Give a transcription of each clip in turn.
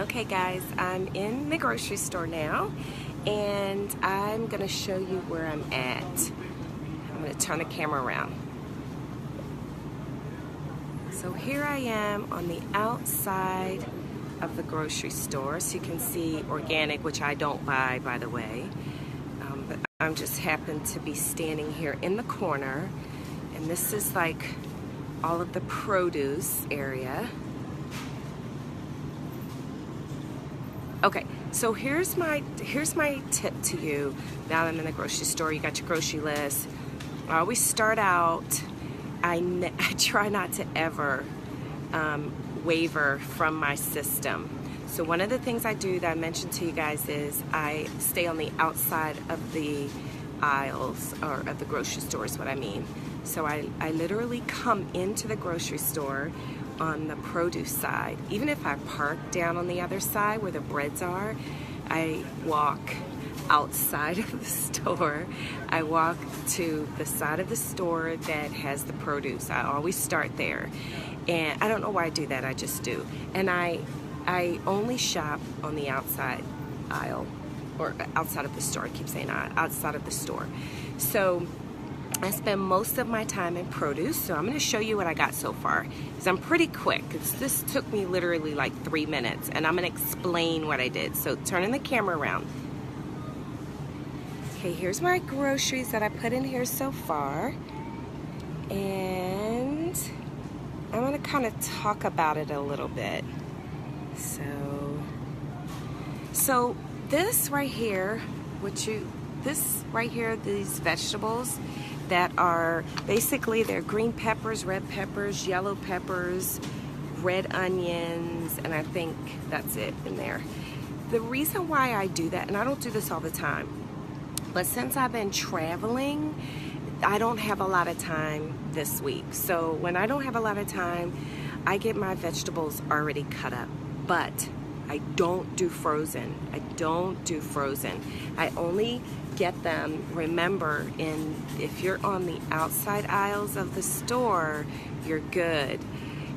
Okay guys, I'm in the grocery store now and I'm going to show you where I'm at. I'm going to turn the camera around. So here I am on the outside of the grocery store. So you can see organic, which I don't buy, by the way. But I'm just happen to be standing here in the corner, and this is like all of the produce area. Okay, so here's my tip to you. Now that I'm in the grocery store, you got your grocery list. I always start out, I try not to ever waver from my system. So one of the things I do that I mentioned to you guys is I stay on the outside of the aisles, or of the grocery store is what I mean. So I literally come into the grocery store on the produce side. Even if I park down on the other side where the breads are, I walk outside of the store. I walk to the side of the store that has the produce. I always start there. And I don't know why I do that, I just do. And I only shop on the outside aisle, or outside of the store. I keep saying outside of the store. So I spend most of my time in produce, so I'm going to show you what I got so far, because I'm pretty quick. This took me literally like 3 minutes, and I'm going to explain what I did. So turning the camera around. Okay, here's my groceries that I put in here so far, and I'm going to kind of talk about it a little bit. So this right here, these vegetables that are basically, they're green peppers, red peppers, yellow peppers, red onions, and I think that's it in there. The reason why I do that, and I don't do this all the time, but since I've been traveling, I don't have a lot of time this week. So when I don't have a lot of time, I get my vegetables already cut up. But I don't do frozen. I only get them, remember, if you're on the outside aisles of the store, you're good.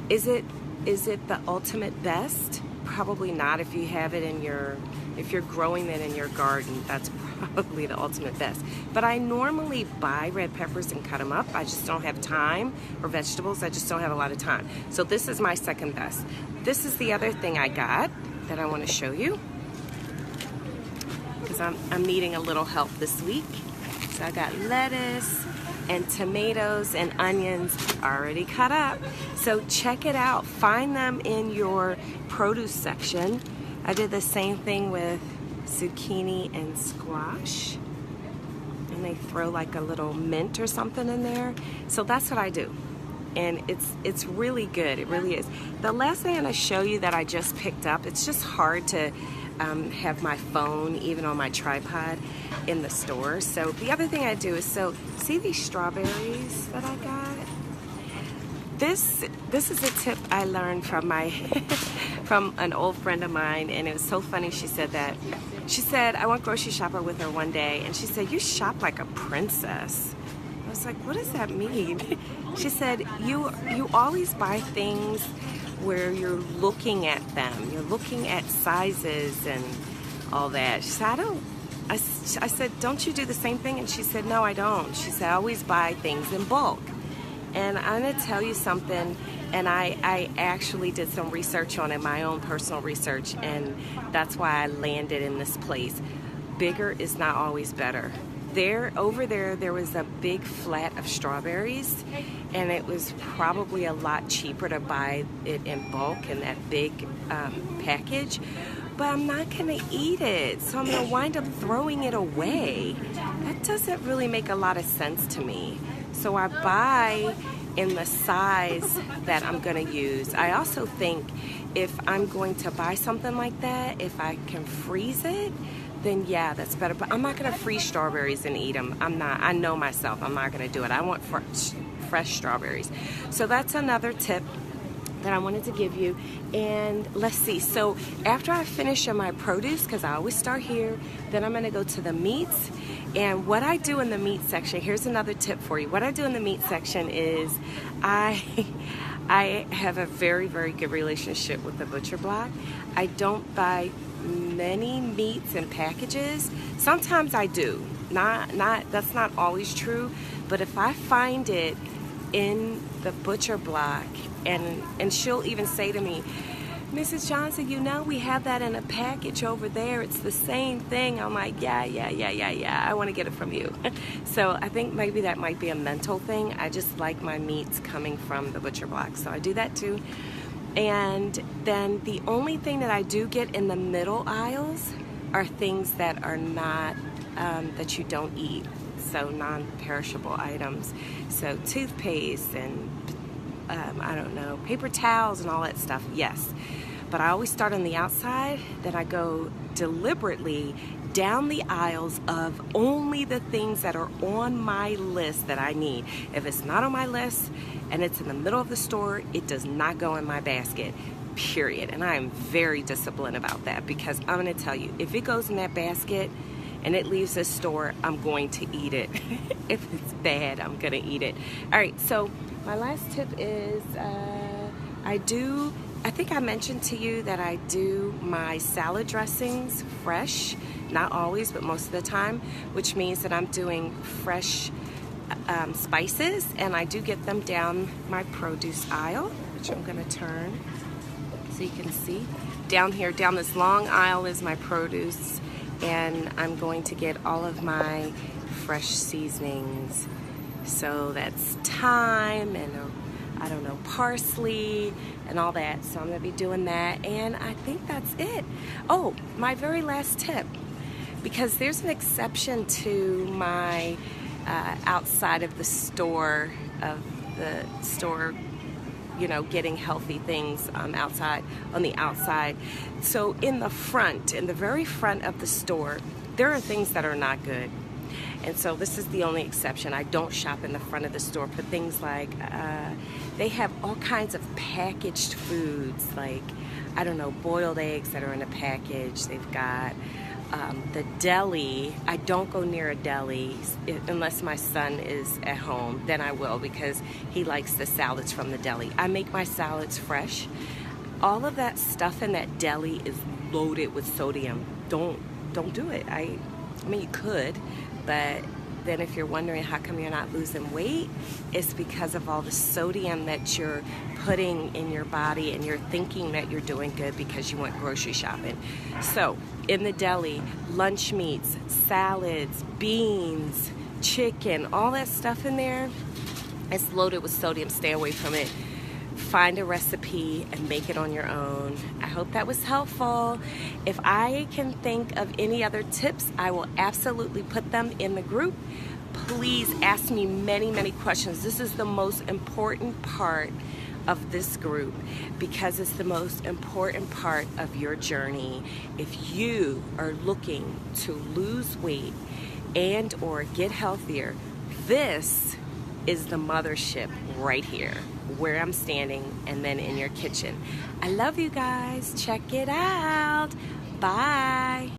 Is it the ultimate best? Probably not. If you have it if you're growing it in your garden, that's probably the ultimate best. But I normally buy red peppers and cut them up. I just don't have time, or vegetables, I just don't have a lot of time. So this is my second best. This is the other thing I got that I want to show you, because I'm needing a little help this week. So I got lettuce and tomatoes and onions already cut up. So check it out. Find them in your produce section. I did the same thing with zucchini and squash, and they throw like a little mint or something in there. So that's what I do, and it's really good. It really is. The last thing I'm going to show you that I just picked up, it's just hard to have my phone even on my tripod in the store. So the other thing I do is, see these strawberries that I got? This is a tip I learned from from an old friend of mine, and it was so funny. She said I went grocery shopper with her one day, and she said, "You shop like a princess." I was like, "What does that mean?" She said, "You always buy things where you're looking at them. You're looking at sizes and all that." She said, I said, "Don't you do the same thing?" And she said, "No, I don't." She said, "I always buy things in bulk." And I'm going to tell you something, and I actually did some research on it, my own personal research, and that's why I landed in this place. Bigger is not always better. Over there was a big flat of strawberries, and it was probably a lot cheaper to buy it in bulk in that big package. But I'm not going to eat it, so I'm going to wind up throwing it away. That doesn't really make a lot of sense to me. So I buy in the size that I'm going to use. I also think if I'm going to buy something like that, if I can freeze it, then yeah, that's better. But I'm not going to freeze strawberries and eat them. I know myself, I'm not going to do it. I want fresh strawberries. So that's another tip that I wanted to give you. And let's see, so after I finish my produce, because I always start here, then I'm going to go to the meats. And what I do in the meat section, here's another tip for you. What I do in the meat section is I I have a very, very good relationship with the Butcher Block. I don't buy many meats in packages. Sometimes I do. That's not always true, but if I find it in the Butcher Block, and she'll even say to me, Mrs. Johnson, you know we have that in a package over there. It's the same thing. I'm like, yeah. I want to get it from you. So I think maybe that might be a mental thing. I just like my meats coming from the Butcher Block. So I do that too. And then the only thing that I do get in the middle aisles are things that are not, that you don't eat. So non-perishable items. So toothpaste and I don't know, paper towels and all that stuff, yes. But I always start on the outside, then I go deliberately down the aisles of only the things that are on my list that I need. If it's not on my list and it's in the middle of the store, it does not go in my basket, period. And I am very disciplined about that, because I'm gonna tell you, if it goes in that basket and it leaves the store, I'm going to eat it. If it's bad, I'm gonna eat it. All right, so my last tip is I think I mentioned to you that I do my salad dressings fresh, not always, but most of the time, which means that I'm doing fresh spices, and I do get them down my produce aisle, which I'm gonna turn so you can see. Down here, down this long aisle is my produce, and I'm going to get all of my fresh seasonings. So that's thyme and I don't know, parsley and all that. So I'm gonna be doing that, and I think that's it. Oh, my very last tip, because there's an exception to my outside of the store, you know, getting healthy things outside, on the outside. So in the front, in the very front of the store, there are things that are not good. And so this is the only exception. I don't shop in the front of the store for things like, they have all kinds of packaged foods, like, I don't know, boiled eggs that are in a package. They've got the deli. I don't go near a deli unless my son is at home. Then I will, because he likes the salads from the deli. I make my salads fresh. All of that stuff in that deli is loaded with sodium. Don't do it. I mean, you could, but then if you're wondering how come you're not losing weight, it's because of all the sodium that you're putting in your body, and you're thinking that you're doing good because you went grocery shopping. So in the deli, lunch meats, salads, beans, chicken, all that stuff in there, it's loaded with sodium. Stay away from it. Find a recipe and make it on your own. I hope that was helpful. If I can think of any other tips, I will absolutely put them in the group. Please ask me many questions. This is the most important part of this group, because it's the most important part of your journey. If you are looking to lose weight and or get healthier, this is the mothership right here, where I'm standing, and then in your kitchen. I love you guys. Check it out. Bye.